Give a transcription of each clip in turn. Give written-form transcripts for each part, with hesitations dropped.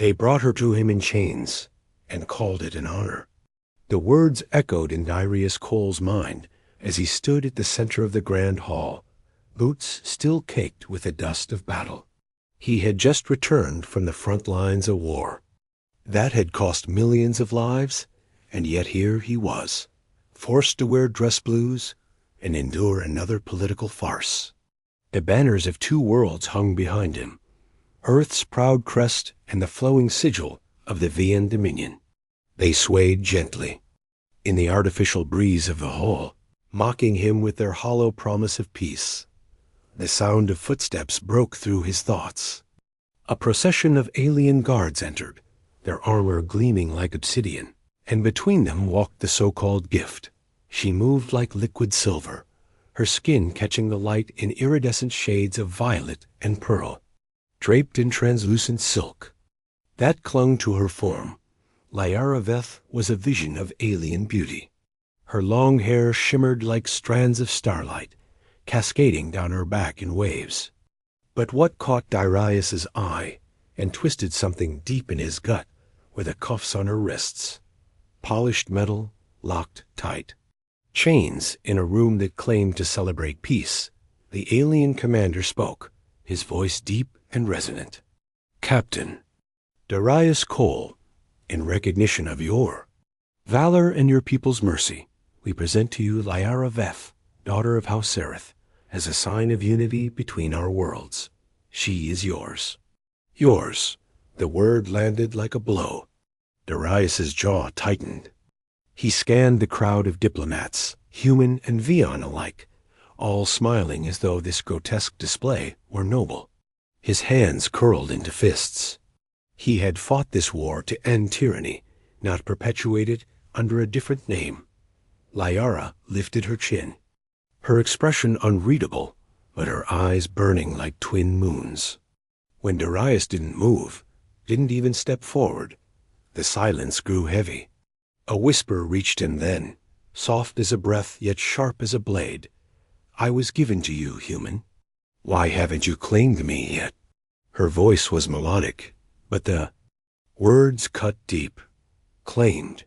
They brought her to him in chains and called it an honor. The words echoed in Darius Cole's mind as he stood at the center of the grand hall, boots still caked with the dust of battle. He had just returned from the front lines of war. That had cost millions of lives, and yet here he was, forced to wear dress blues and endure another political farce. The banners of two worlds hung behind him, Earth's proud crest and the flowing sigil of the Vian Dominion. They swayed gently in the artificial breeze of the hall, mocking him with their hollow promise of peace. The sound of footsteps broke through his thoughts. A procession of alien guards entered, their armor gleaming like obsidian, and between them walked the so-called gift. She moved like liquid silver, her skin catching the light in iridescent shades of violet and pearl, draped in translucent silk. That clung to her form. Lyara Veth was a vision of alien beauty. Her long hair shimmered like strands of starlight, cascading down her back in waves. But what caught Darius's eye and twisted something deep in his gut were the cuffs on her wrists. Polished metal, locked tight. Chains in a room that claimed to celebrate peace. The alien commander spoke, his voice deep and resonant. "Captain, Darius Cole, in recognition of your valor and your people's mercy, we present to you Lyara Veth, daughter of House Sereth, as a sign of unity between our worlds. She is yours." Yours. The word landed like a blow. Darius's jaw tightened. He scanned the crowd of diplomats, human and Vian alike, all smiling as though this grotesque display were noble. His hands curled into fists. He had fought this war to end tyranny, not perpetuate it under a different name. Lyara lifted her chin, her expression unreadable, but her eyes burning like twin moons. When Darius didn't move, didn't even step forward, the silence grew heavy. A whisper reached him then, soft as a breath yet sharp as a blade. "I was given to you, human. Why haven't you claimed me yet?" Her voice was melodic, but the words cut deep. Claimed.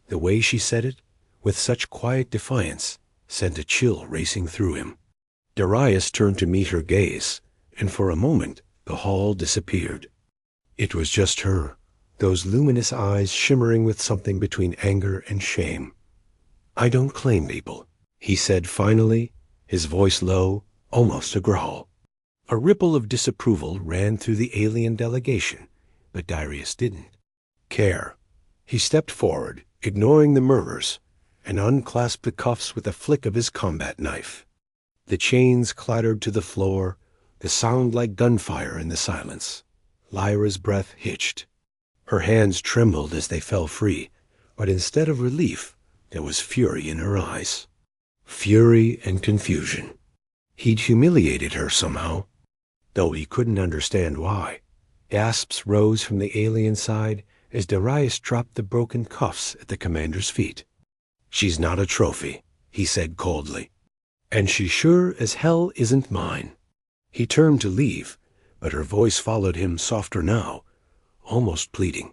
The way she said it, with such quiet defiance, sent a chill racing through him. Darius turned to meet her gaze, and for a moment the hall disappeared. It was just her, those luminous eyes shimmering with something between anger and shame. "I don't claim people," he said finally, his voice low, almost a growl. A ripple of disapproval ran through the alien delegation, but Darius didn't care. He stepped forward, ignoring the murmurs, and unclasped the cuffs with a flick of his combat knife. The chains clattered to the floor, the sound like gunfire in the silence. Lyra's breath hitched. Her hands trembled as they fell free, but instead of relief, there was fury in her eyes. Fury and confusion. He'd humiliated her somehow, though he couldn't understand why. Gasps rose from the alien side as Darius dropped the broken cuffs at the commander's feet. "She's not a trophy," he said coldly. "And she sure as hell isn't mine." He turned to leave, but her voice followed him softer now, almost pleading.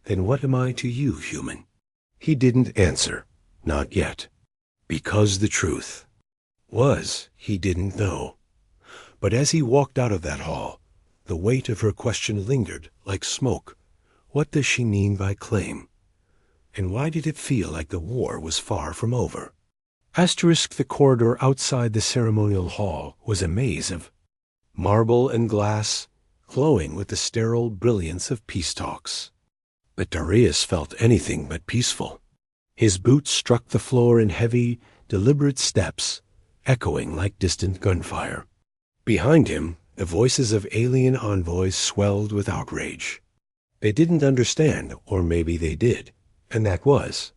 "Then what am I to you, human?" He didn't answer, not yet, because the truth was he didn't know. But as he walked out of that hall, the weight of her question lingered like smoke. What does she mean by claim? And why did it feel like the war was far from over? The corridor outside the ceremonial hall was a maze of marble and glass, glowing with the sterile brilliance of peace talks. But Darius felt anything but peaceful. His boots struck the floor in heavy, deliberate steps, echoing like distant gunfire. Behind him, the voices of alien envoys swelled with outrage. They didn't understand, or maybe they did, and that was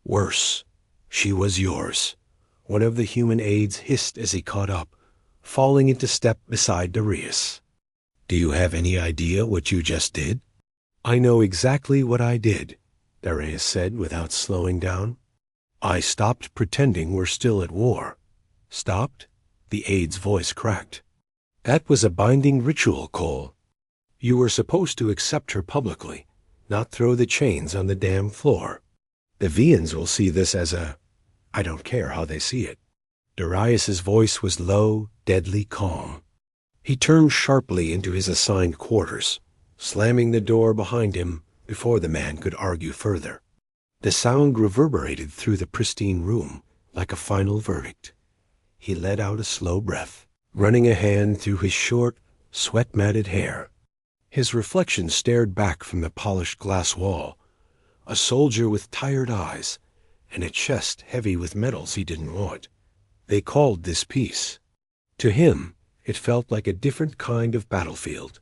worse. "She was yours," one of the human aides hissed as he caught up, falling into step beside Darius. "Do you have any idea what you just did?" "I know exactly what I did," Darius said without slowing down. "I stopped pretending we're still at war." "Stopped?" The aide's voice cracked. "That was a binding ritual, Cole. You were supposed to accept her publicly, not throw the chains on the damn floor. The Vians will see this as I don't care how they see it. Darius's voice was low, deadly calm. He turned sharply into his assigned quarters, slamming the door behind him before the man could argue further. The sound reverberated through the pristine room like a final verdict. He let out a slow breath, running a hand through his short, sweat-matted hair. His reflection stared back from the polished glass wall, a soldier with tired eyes and a chest heavy with medals he didn't want. They called this peace. To him, it felt like a different kind of battlefield.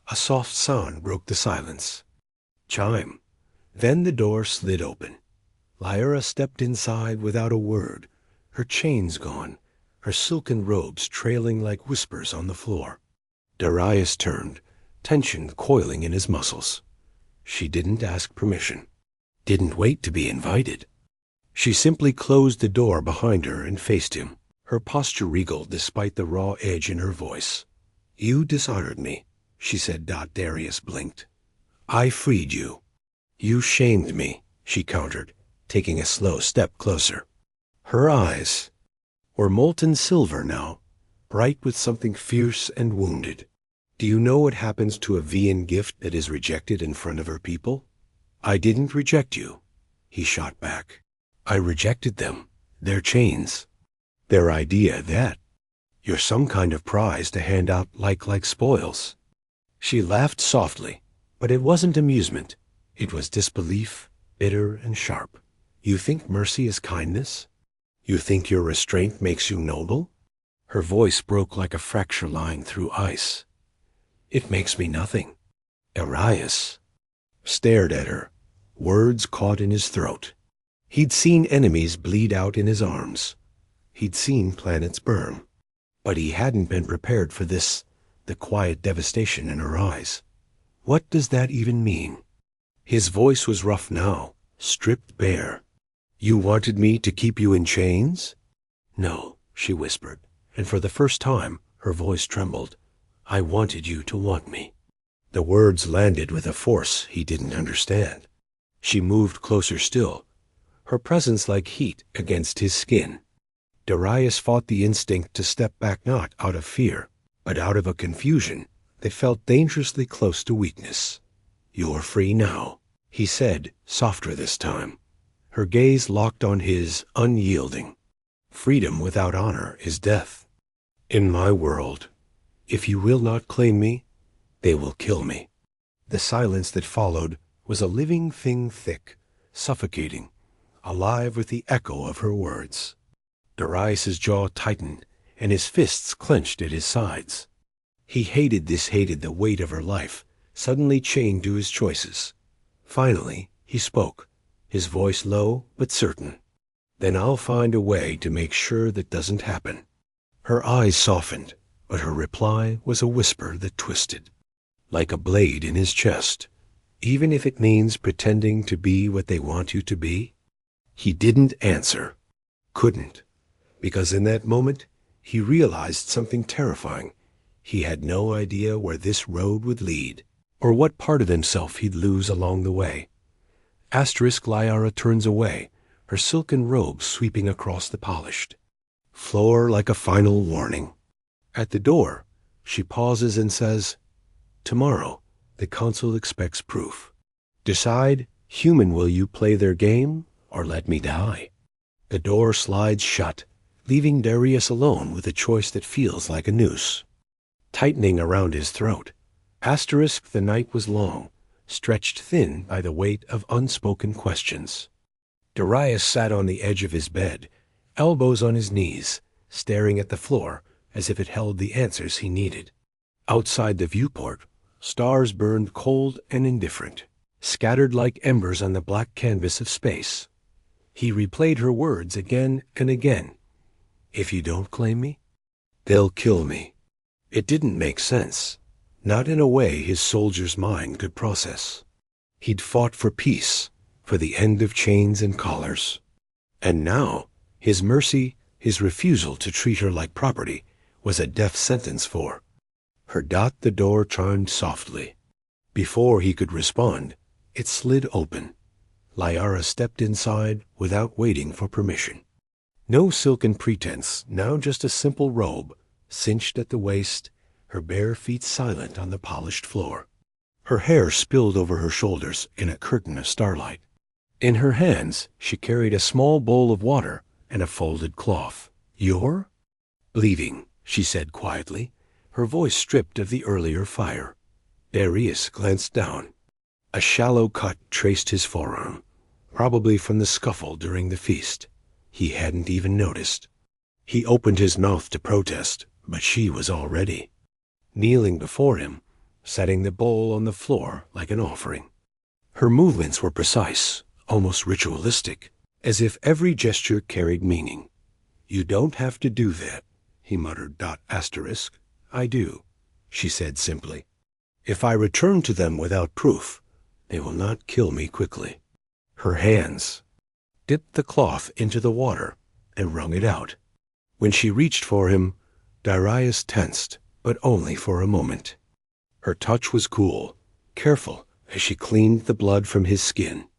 A soft sound broke the silence. Chime. Then the door slid open. Lyra stepped inside without a word, her chains gone, her silken robes trailing like whispers on the floor. Darius turned, tension coiling in his muscles. She didn't ask permission, didn't wait to be invited. She simply closed the door behind her and faced him, her posture regal despite the raw edge in her voice. "You dishonored me," she said. Darius blinked. "I freed you." "You shamed me," she countered, taking a slow step closer. Her eyes were molten silver now, bright with something fierce and wounded. "Do you know what happens to a Vian gift that is rejected in front of her people?" "I didn't reject you," he shot back. "I rejected them, their chains, their idea that you're some kind of prize to hand out like spoils." She laughed softly, but it wasn't amusement. It was disbelief, bitter and sharp. "You think mercy is kindness? You think your restraint makes you noble?" Her voice broke like a fracture line through ice. "It makes me nothing." Darius stared at her, words caught in his throat. He'd seen enemies bleed out in his arms. He'd seen planets burn. But he hadn't been prepared for this, the quiet devastation in her eyes. "What does that even mean?" His voice was rough now, stripped bare. "You wanted me to keep you in chains?" "No," she whispered, and for the first time her voice trembled. "I wanted you to want me." The words landed with a force he didn't understand. She moved closer still, her presence like heat against his skin. Darius fought the instinct to step back, not out of fear, but out of a confusion that felt dangerously close to weakness. "You're free now," he said, softer this time. Her gaze locked on his, unyielding. "Freedom without honor is death. In my world, if you will not claim me, they will kill me." The silence that followed was a living thing, thick, suffocating, alive with the echo of her words. Darius's jaw tightened, and his fists clenched at his sides. He hated the weight of her life, suddenly chained to his choices. Finally, he spoke, his voice low but certain. "Then I'll find a way to make sure that doesn't happen." Her eyes softened, but her reply was a whisper that twisted, like a blade in his chest. "Even if it means pretending to be what they want you to be?" He didn't answer, couldn't, because in that moment he realized something terrifying. He had no idea where this road would lead, or what part of himself he'd lose along the way. Lyra turns away, her silken robe sweeping across the polished floor like a final warning. At the door, she pauses and says, "Tomorrow, the council expects proof. Decide, human will you play their game, or let me die?" The door slides shut, leaving Darius alone with a choice that feels like a noose, tightening around his throat. The night was long, stretched thin by the weight of unspoken questions. Darius sat on the edge of his bed, elbows on his knees, staring at the floor as if it held the answers he needed. Outside the viewport, stars burned cold and indifferent, scattered like embers on the black canvas of space. He replayed her words again and again. "If you don't claim me, they'll kill me." It didn't make sense, not in a way his soldier's mind could process. He'd fought for peace, for the end of chains and collars. And now, his mercy, his refusal to treat her like property, was a death sentence for her. The door chimed softly. Before he could respond, it slid open. Liara stepped inside without waiting for permission. No silken pretense, now just a simple robe, cinched at the waist, her bare feet silent on the polished floor. Her hair spilled over her shoulders in a curtain of starlight. In her hands, she carried a small bowl of water and a folded cloth. "You're leaving," she said quietly, her voice stripped of the earlier fire. Darius glanced down. A shallow cut traced his forearm, probably from the scuffle during the feast. He hadn't even noticed. He opened his mouth to protest, but she was already kneeling before him, setting the bowl on the floor like an offering. Her movements were precise, almost ritualistic, as if every gesture carried meaning. "You don't have to do that," he muttered. Asterisk. "I do," she said simply. "If I return to them without proof, they will not kill me quickly." Her hands dipped the cloth into the water and wrung it out. When she reached for him, Darius tensed, but only for a moment. Her touch was cool, careful as she cleaned the blood from his skin.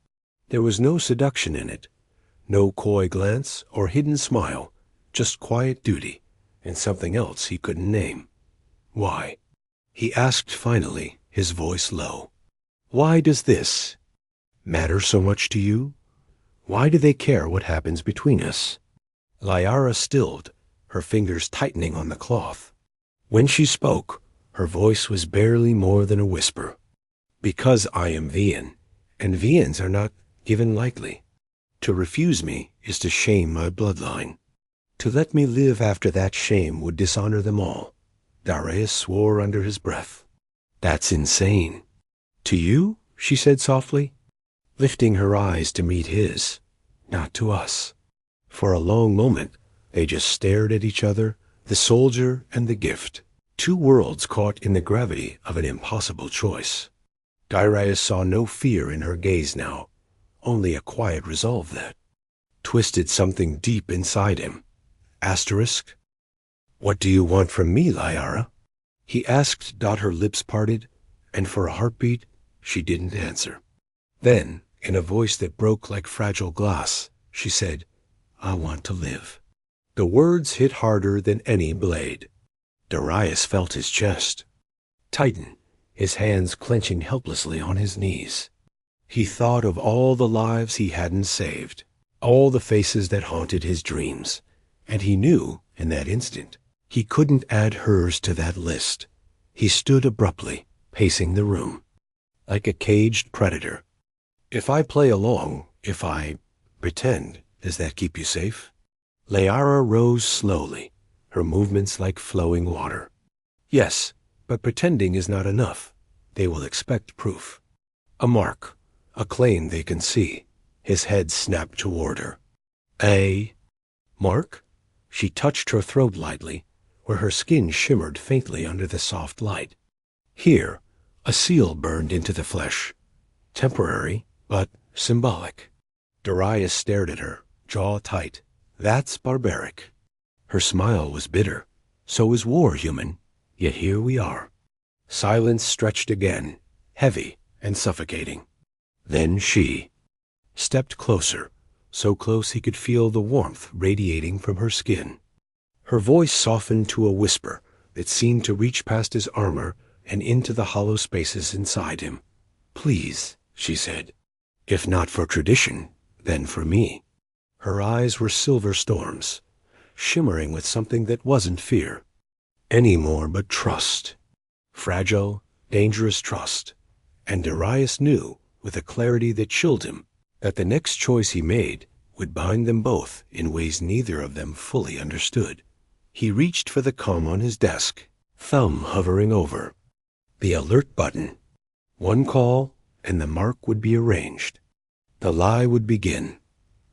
There was no seduction in it, no coy glance or hidden smile, just quiet duty and something else he couldn't name. "Why?" he asked finally, his voice low. "Why does this matter so much to you? Why do they care what happens between us?" Liara stilled, her fingers tightening on the cloth. When she spoke, her voice was barely more than a whisper. "Because I am Vian, and Vians are not given lightly. To refuse me is to shame my bloodline. To let me live after that shame would dishonor them all." Darius swore under his breath. "That's insane." "To you?" she said softly, lifting her eyes to meet his. "Not to us." For a long moment, they just stared at each other, the soldier and the gift, two worlds caught in the gravity of an impossible choice. Darius saw no fear in her gaze now, only a quiet resolve that twisted something deep inside him. Asterisk. "What do you want from me, Liara?" he asked. Her lips parted, and for a heartbeat, she didn't answer. Then, in a voice that broke like fragile glass, she said, "I want to live." The words hit harder than any blade. Darius felt his chest tighten, his hands clenching helplessly on his knees. He thought of all the lives he hadn't saved, all the faces that haunted his dreams, and he knew, in that instant, he couldn't add hers to that list. He stood abruptly, pacing the room, like a caged predator. "If I play along, if I pretend, does that keep you safe?" Liara rose slowly, her movements like flowing water. "Yes, but pretending is not enough. They will expect proof. A mark, a claim they can see." His head snapped toward her. "A mark?" She touched her throat lightly, where her skin shimmered faintly under the soft light. Here, a seal burned into the flesh. Temporary, but symbolic. Darius stared at her, jaw tight. "That's barbaric." Her smile was bitter. "So is war, human. Yet here we are." Silence stretched again, heavy and suffocating. Then she stepped closer, so close he could feel the warmth radiating from her skin. Her voice softened to a whisper that seemed to reach past his armor and into the hollow spaces inside him. "Please," she said. "If not for tradition, then for me." Her eyes were silver storms, shimmering with something that wasn't fear any more but trust. Fragile, dangerous trust. And Darius knew, with a clarity that chilled him, that the next choice he made would bind them both in ways neither of them fully understood. He reached for the comm on his desk, thumb hovering over the alert button. One call, and the mark would be arranged. The lie would begin.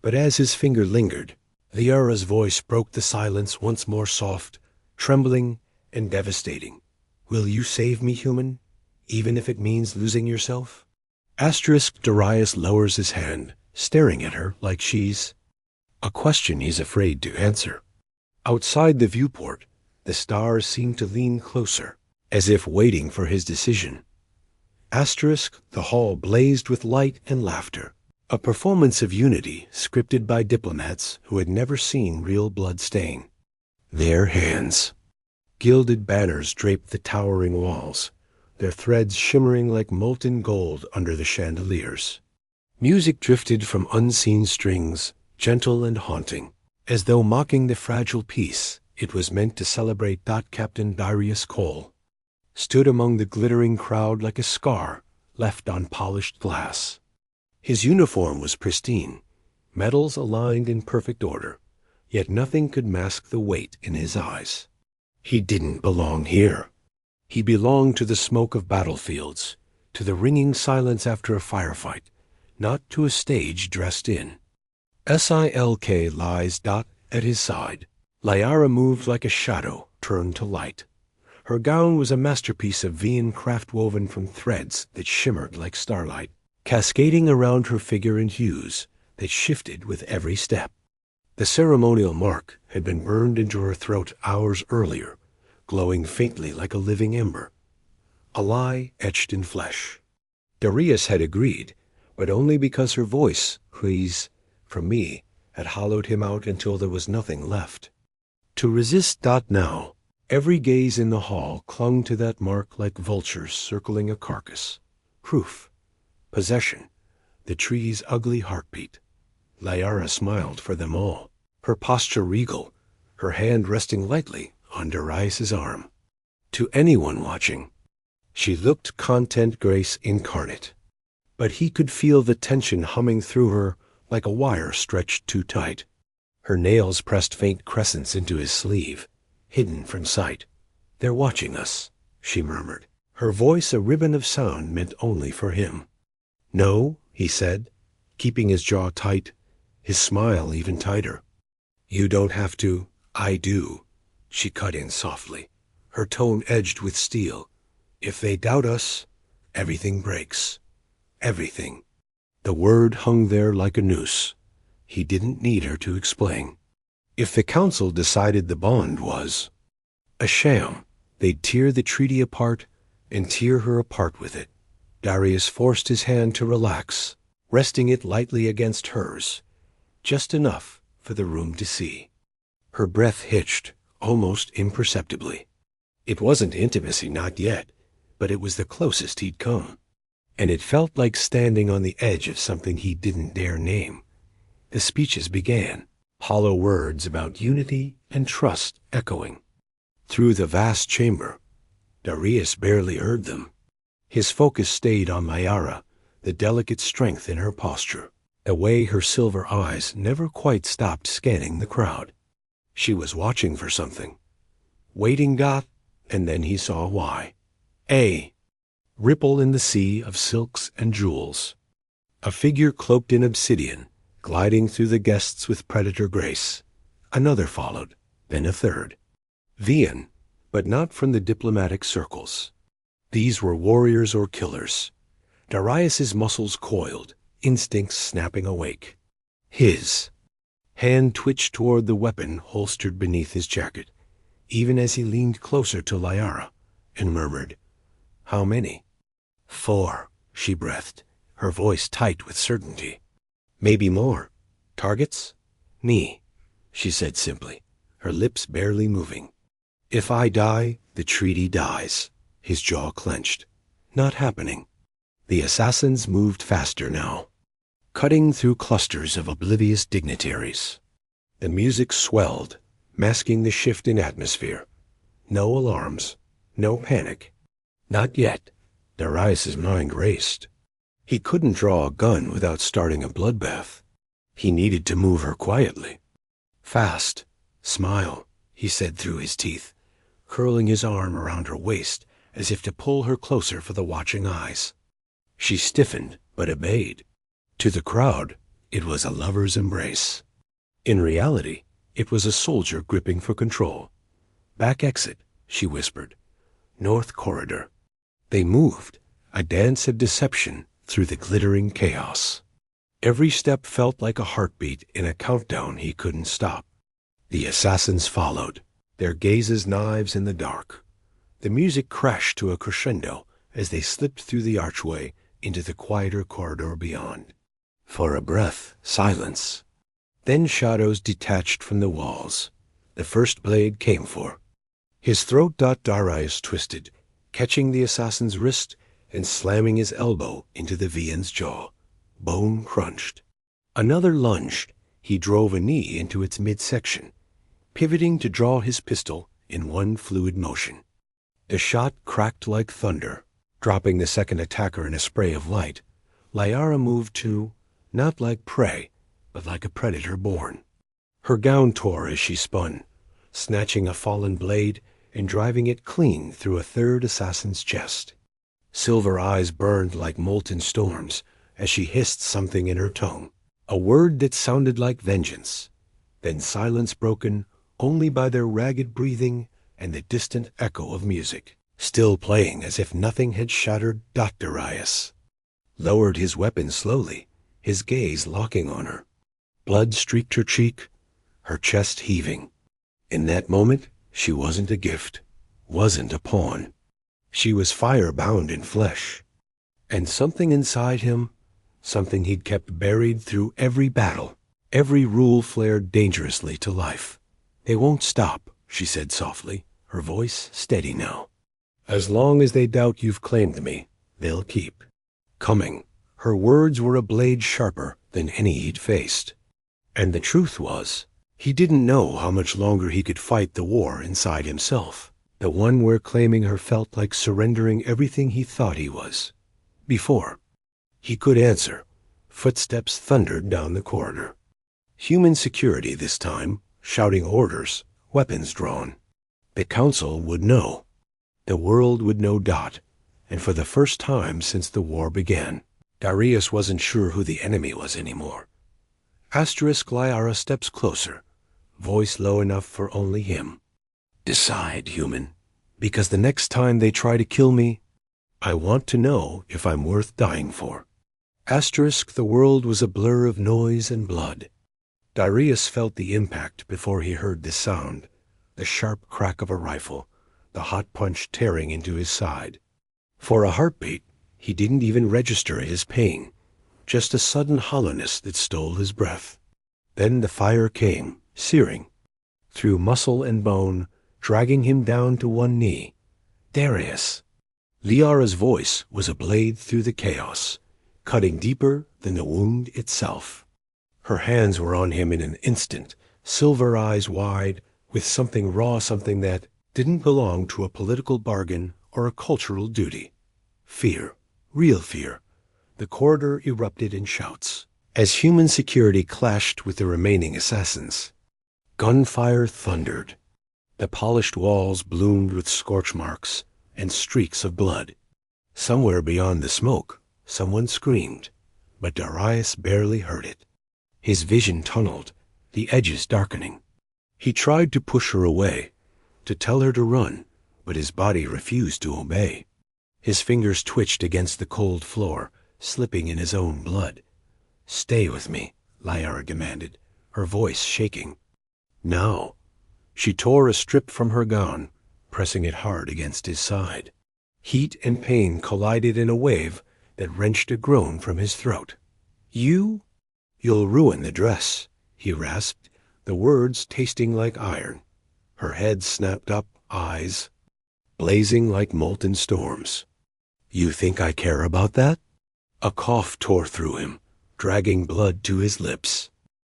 But as his finger lingered, Liara's voice broke the silence once more, soft, trembling, and devastating. "Will you save me, human, even if it means losing yourself?" Asterisk. Darius lowers his hand, staring at her like she's a question he's afraid to answer. Outside the viewport, the stars seemed to lean closer, as if waiting for his decision. Asterisk, the hall blazed with light and laughter. A performance of unity scripted by diplomats who had never seen real blood stain. Their hands. Gilded banners draped the towering walls, their threads shimmering like molten gold under the chandeliers. Music drifted from unseen strings, gentle and haunting, as though mocking the fragile peace it was meant to celebrate. Captain Darius Cole stood among the glittering crowd like a scar left on polished glass. His uniform was pristine, medals aligned in perfect order, yet nothing could mask the weight in his eyes. He didn't belong here. He belonged to the smoke of battlefields, to the ringing silence after a firefight, not to a stage dressed in. Silk lies. At his side. Liara moved like a shadow turned to light. Her gown was a masterpiece of Vian craft woven from threads that shimmered like starlight, cascading around her figure in hues that shifted with every step. The ceremonial mark had been burned into her throat hours earlier, glowing faintly like a living ember. A lie etched in flesh. Darius had agreed, but only because her voice, please, from me, had hollowed him out until there was nothing left. To resist. Now, every gaze in the hall clung to that mark like vultures circling a carcass. Proof. Possession. The tree's ugly heartbeat. Liara smiled for them all, her posture regal, her hand resting lightly on Darius's arm. To anyone watching, she looked content grace incarnate, but he could feel the tension humming through her like a wire stretched too tight. Her nails pressed faint crescents into his sleeve, hidden from sight. "They're watching us," she murmured, her voice a ribbon of sound meant only for him. "No," he said, keeping his jaw tight, his smile even tighter. "You don't have to." "I do," she cut in softly, her tone edged with steel. "If they doubt us, everything breaks. Everything." The word hung there like a noose. He didn't need her to explain. If the council decided the bond was a sham, they'd tear the treaty apart and tear her apart with it. Darius forced his hand to relax, resting it lightly against hers, just enough for the room to see. Her breath hitched, almost imperceptibly. It wasn't intimacy, not yet, but it was the closest he'd come. And it felt like standing on the edge of something he didn't dare name. The speeches began, hollow words about unity and trust echoing through the vast chamber. Darius barely heard them. His focus stayed on Liara, the delicate strength in her posture, a way her silver eyes never quite stopped scanning the crowd. She was watching for something. Waiting. And then he saw why. A ripple in the sea of silks and jewels. A figure cloaked in obsidian, gliding through the guests with predator grace. Another followed, then a third. Vian, but not from the diplomatic circles. These were warriors or killers. Darius's muscles coiled, instincts snapping awake. His hand twitched toward the weapon holstered beneath his jacket, even as he leaned closer to Liara and murmured, "How many?" "4, she breathed, her voice tight with certainty. "Maybe more. Targets?" "Me," she said simply, her lips barely moving. "If I die, the treaty dies." His jaw clenched. Not happening. The assassins moved faster now, cutting through clusters of oblivious dignitaries. The music swelled, masking the shift in atmosphere. No alarms, no panic. Not yet. Darius's mind raced. He couldn't draw a gun without starting a bloodbath. He needed to move her quietly. "Fast. Smile," he said through his teeth, curling his arm around her waist as if to pull her closer for the watching eyes. She stiffened, but obeyed. To the crowd, it was a lover's embrace. In reality, it was a soldier gripping for control. "Back exit," she whispered. "North corridor." They moved, a dance of deception through the glittering chaos. Every step felt like a heartbeat in a countdown he couldn't stop. The assassins followed, their gazes knives in the dark. The music crashed to a crescendo as they slipped through the archway into the quieter corridor beyond. For a breath, silence. Then shadows detached from the walls. The first blade came for. His throat. Darius twisted, catching the assassin's wrist and slamming his elbow into the Vian's jaw. Bone crunched. Another lunge. He drove a knee into its midsection, pivoting to draw his pistol in one fluid motion. The shot cracked like thunder, dropping the second attacker in a spray of light. Liara moved to, not like prey, but like a predator born. Her gown tore as she spun, snatching a fallen blade and driving it clean through a third assassin's chest. Silver eyes burned like molten storms as she hissed something in her tongue, a word that sounded like vengeance, then silence broken only by their ragged breathing and the distant echo of music, still playing as if nothing had shattered. Darius lowered his weapon slowly, his gaze locking on her. Blood streaked her cheek, her chest heaving. In that moment, she wasn't a gift, wasn't a pawn. She was fire-bound in flesh. And something inside him, something he'd kept buried through every battle, every rule flared dangerously to life. "They won't stop," she said softly, her voice steady now. "As long as they doubt you've claimed me, they'll keep coming." Her words were a blade sharper than any he'd faced. And the truth was, he didn't know how much longer he could fight the war inside himself, the one where claiming her felt like surrendering everything he thought he was. Before he could answer, footsteps thundered down the corridor. Human security this time, shouting orders, weapons drawn. The council would know. The world would know. And for the first time since the war began, Darius wasn't sure who the enemy was anymore. Liara steps closer, voice low enough for only him. "Decide, human, because the next time they try to kill me, I want to know if I'm worth dying for." The world was a blur of noise and blood. Darius felt the impact before he heard the sound, the sharp crack of a rifle, the hot punch tearing into his side. For a heartbeat, he didn't even register his pain, just a sudden hollowness that stole his breath. Then the fire came, searing, through muscle and bone, dragging him down to one knee. "Darius!" Liara's voice was a blade through the chaos, cutting deeper than the wound itself. Her hands were on him in an instant, silver eyes wide, with something raw, something that didn't belong to a political bargain or a cultural duty. Fear, real fear. The corridor erupted in shouts, as human security clashed with the remaining assassins. Gunfire thundered. The polished walls bloomed with scorch marks and streaks of blood. Somewhere beyond the smoke, someone screamed, but Darius barely heard it. His vision tunneled, the edges darkening. He tried to push her away, to tell her to run, but his body refused to obey. His fingers twitched against the cold floor, slipping in his own blood. "Stay with me," Liara demanded, her voice shaking. "Now." She tore a strip from her gown, pressing it hard against his side. Heat and pain collided in a wave that wrenched a groan from his throat. "You? You'll ruin the dress," he rasped, the words tasting like iron. Her head snapped up, eyes blazing like molten storms. "You think I care about that?" A cough tore through him, dragging blood to his lips.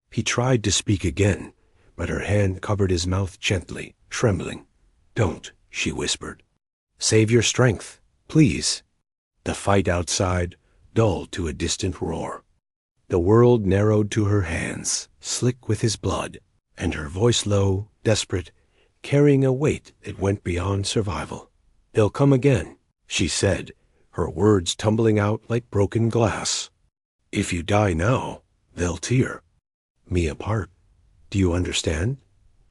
He tried to speak again, but her hand covered his mouth gently, trembling. "Don't," she whispered. "Save your strength, please." The fight outside dulled to a distant roar. The world narrowed to her hands, slick with his blood, and her voice low, desperate, carrying a weight that went beyond survival. "They'll come again," she said, her words tumbling out like broken glass. "If you die now, they'll tear me apart. Do you understand?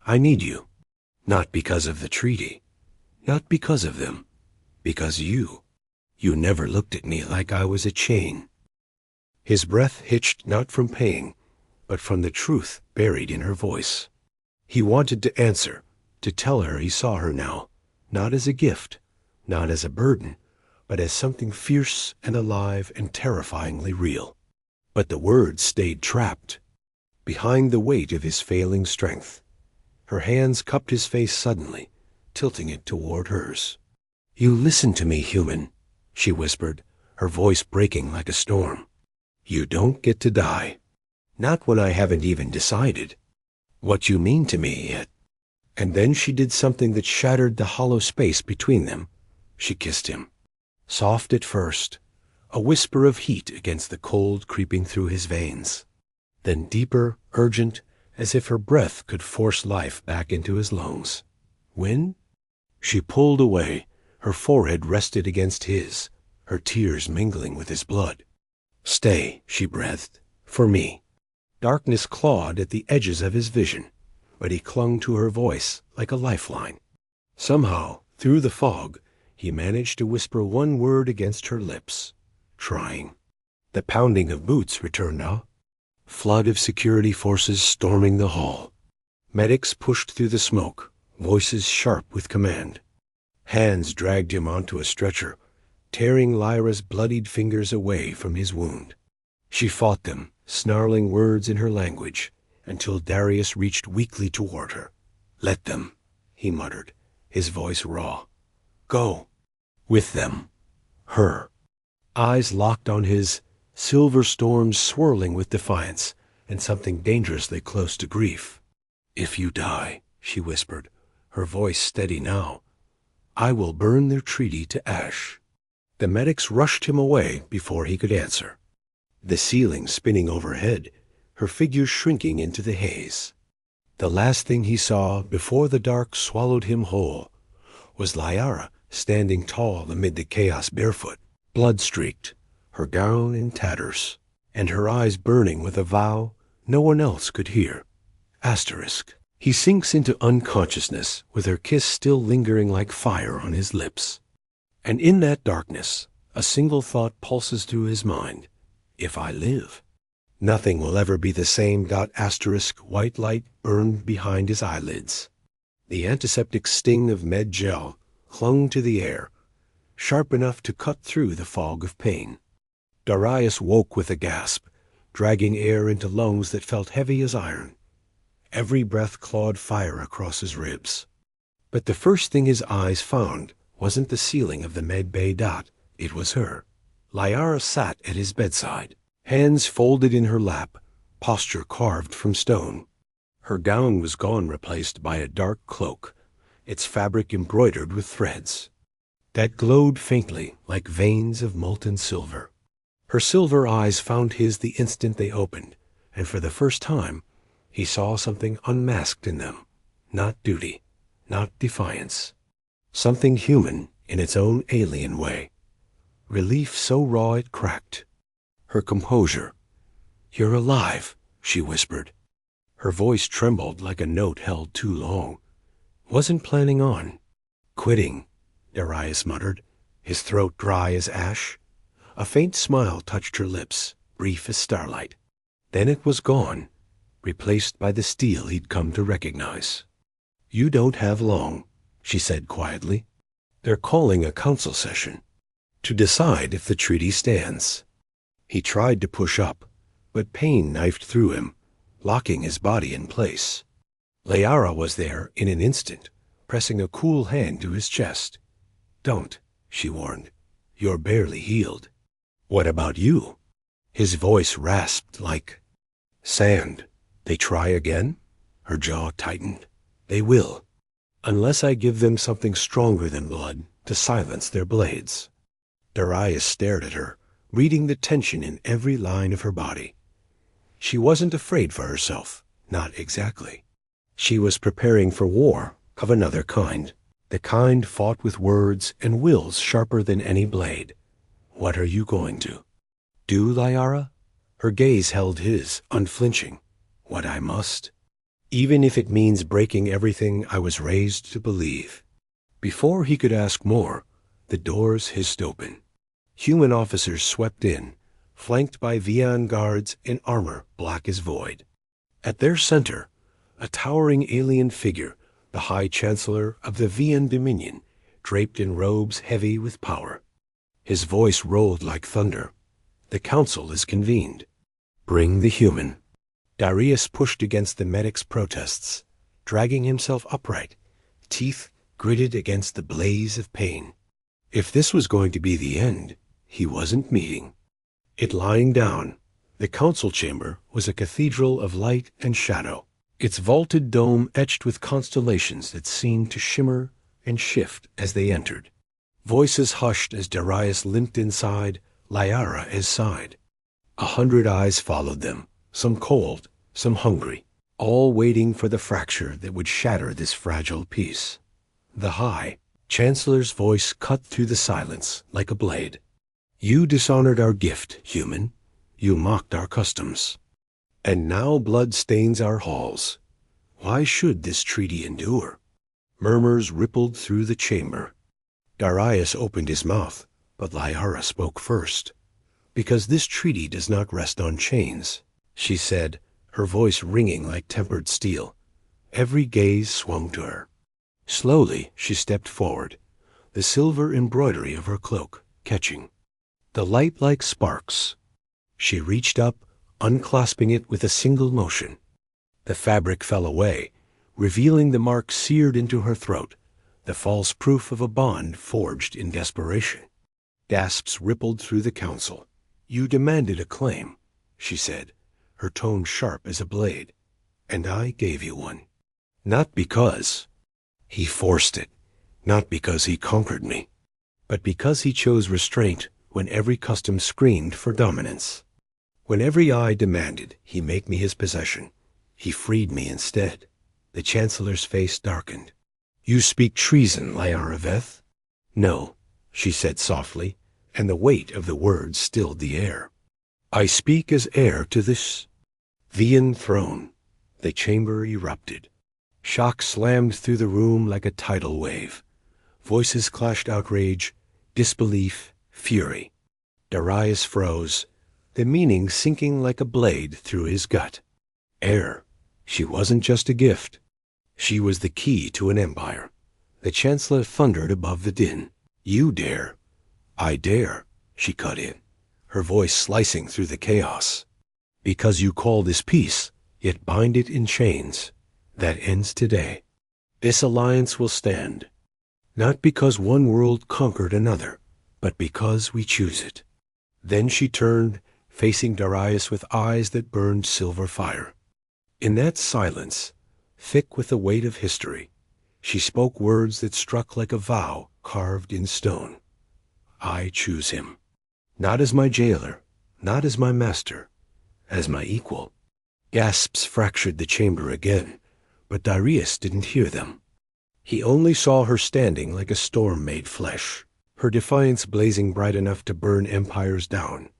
I need you. Not because of the treaty, not because of them, because you never looked at me like I was a chain." His breath hitched not from pain, but from the truth buried in her voice. He wanted to answer, to tell her he saw her now, not as a gift, not as a burden, but as something fierce and alive and terrifyingly real. But the words stayed trapped, behind the weight of his failing strength. Her hands cupped his face suddenly, tilting it toward hers. "You listen to me, human," she whispered, her voice breaking like a storm. "You don't get to die. Not when I haven't even decided what you mean to me yet." And then she did something that shattered the hollow space between them. She kissed him. Soft at first, a whisper of heat against the cold creeping through his veins. Then deeper, urgent, as if her breath could force life back into his lungs. "When?" She pulled away. Her forehead rested against his, her tears mingling with his blood. "Stay," she breathed, "for me." Darkness clawed at the edges of his vision, but he clung to her voice like a lifeline. Somehow, through the fog, he managed to whisper one word against her lips. Trying. The pounding of boots returned now. Flood of security forces storming the hall. Medics pushed through the smoke, voices sharp with command. Hands dragged him onto a stretcher, tearing Lyra's bloodied fingers away from his wound. She fought them, snarling words in her language, until Darius reached weakly toward her. "Let them," he muttered, his voice raw. "Go." With them. Her. Eyes locked on his, silver storms swirling with defiance and something dangerously close to grief. "If you die," she whispered, her voice steady now, "I will burn their treaty to ash." The medics rushed him away before he could answer. The ceiling spinning overhead, her figure shrinking into the haze. The last thing he saw before the dark swallowed him whole was Lyra standing tall amid the chaos barefoot, blood-streaked, her gown in tatters, and her eyes burning with a vow no one else could hear. Asterisk. He sinks into unconsciousness with her kiss still lingering like fire on his lips. And in that darkness, a single thought pulses through his mind. If I live, nothing will ever be the same. Asterisk. White light burned behind his eyelids. The antiseptic sting of med gel clung to the air, sharp enough to cut through the fog of pain. Darius woke with a gasp, dragging air into lungs that felt heavy as iron. Every breath clawed fire across his ribs. But the first thing his eyes found wasn't the ceiling of the med bay. It was her. Lyra sat at his bedside, hands folded in her lap, posture carved from stone. Her gown was gone, replaced by a dark cloak, its fabric embroidered with threads that glowed faintly like veins of molten silver. Her silver eyes found his the instant they opened, and for the first time he saw something unmasked in them. Not duty, not defiance. Something human in its own alien way. Relief so raw it cracked. Her composure. "You're alive," she whispered. Her voice trembled like a note held too long. "Wasn't planning on quitting," Darius muttered, his throat dry as ash. A faint smile touched her lips, brief as starlight. Then it was gone, replaced by the steel he'd come to recognize. "You don't have long," she said quietly. "They're calling a council session to decide if the treaty stands." He tried to push up, but pain knifed through him, locking his body in place. Lyra was there in an instant, pressing a cool hand to his chest. "Don't," she warned. "You're barely healed." "What about you?" His voice rasped like sand. "They try again?" Her jaw tightened. "They will, unless I give them something stronger than blood to silence their blades." Darius stared at her, reading the tension in every line of her body. She wasn't afraid for herself, not exactly. She was preparing for war of another kind, the kind fought with words and wills sharper than any blade. "What are you going to do, Lyra?" Her gaze held his, unflinching. "What I must, even if it means breaking everything I was raised to believe." Before he could ask more, the doors hissed open. Human officers swept in, flanked by Vian guards in armor black as void. At their center, a towering alien figure, the High Chancellor of the Vian Dominion, draped in robes heavy with power. His voice rolled like thunder. "The council is convened. Bring the human." Darius pushed against the medic's protests, dragging himself upright, teeth gritted against the blaze of pain. If this was going to be the end, he wasn't meeting it. Lying down, the council chamber was a cathedral of light and shadow, its vaulted dome etched with constellations that seemed to shimmer and shift as they entered. Voices hushed as Darius limped inside, Lyra at his side. 100 eyes followed them, some cold, some hungry, all waiting for the fracture that would shatter this fragile peace. The High Chancellor's voice cut through the silence like a blade. "You dishonored our gift, human. You mocked our customs. And now blood stains our halls. Why should this treaty endure?" Murmurs rippled through the chamber. Darius opened his mouth, but Lyra spoke first. "Because this treaty does not rest on chains," she said, her voice ringing like tempered steel. Every gaze swung to her. Slowly she stepped forward, the silver embroidery of her cloak catching the light like sparks. She reached up, unclasping it with a single motion. The fabric fell away, revealing the mark seared into her throat, the false proof of a bond forged in desperation. Gasps rippled through the council. "You demanded a claim," she said, her tone sharp as a blade, "and I gave you one. Not because he forced it, not because he conquered me, but because he chose restraint when every custom screamed for dominance. When every eye demanded he make me his possession, he freed me instead." The Chancellor's face darkened. "You speak treason, Lyra." "No," she said softly, and the weight of the words stilled the air. "I speak as heir to this Vian throne." The chamber erupted. Shock slammed through the room like a tidal wave. Voices clashed outrage, disbelief, fury. Darius froze, the meaning sinking like a blade through his gut. Heir. She wasn't just a gift. She was the key to an empire. The Chancellor thundered above the din. "You dare." "I dare," she cut in, her voice slicing through the chaos. "Because you call this peace, yet bind it in chains. That ends today. This alliance will stand, not because one world conquered another, but because we choose it." Then she turned, facing Darius with eyes that burned silver fire. In that silence, thick with the weight of history, she spoke words that struck like a vow carved in stone. "I choose him. Not as my jailer, not as my master, as my equal." Gasps fractured the chamber again, but Darius didn't hear them. He only saw her standing like a storm made flesh, her defiance blazing bright enough to burn empires down.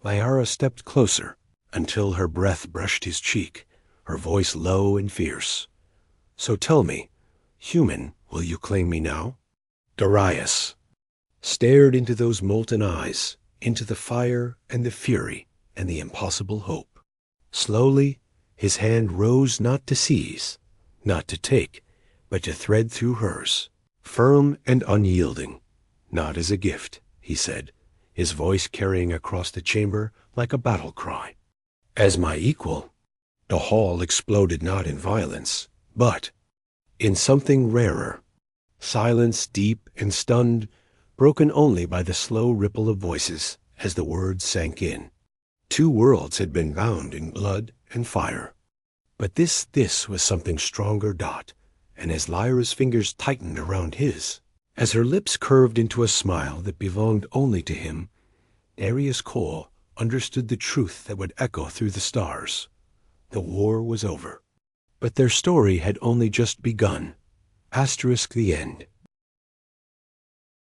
Lyra stepped closer until her breath brushed his cheek, her voice low and fierce. "So tell me, human, will you claim me now?" Darius stared into those molten eyes, into the fire and the fury and the impossible hope. Slowly, his hand rose not to seize, not to take, but to thread through hers, firm and unyielding. "Not as a gift," he said, his voice carrying across the chamber like a battle cry. "As my equal." The hall exploded not in violence, but in something rarer. Silence deep and stunned, broken only by the slow ripple of voices as the words sank in. 2 worlds had been bound in blood and fire. But this was something stronger. And as Lyra's fingers tightened around his, as her lips curved into a smile that belonged only to him, Darius Cole understood the truth that would echo through the stars. The war was over. But their story had only just begun. * The end.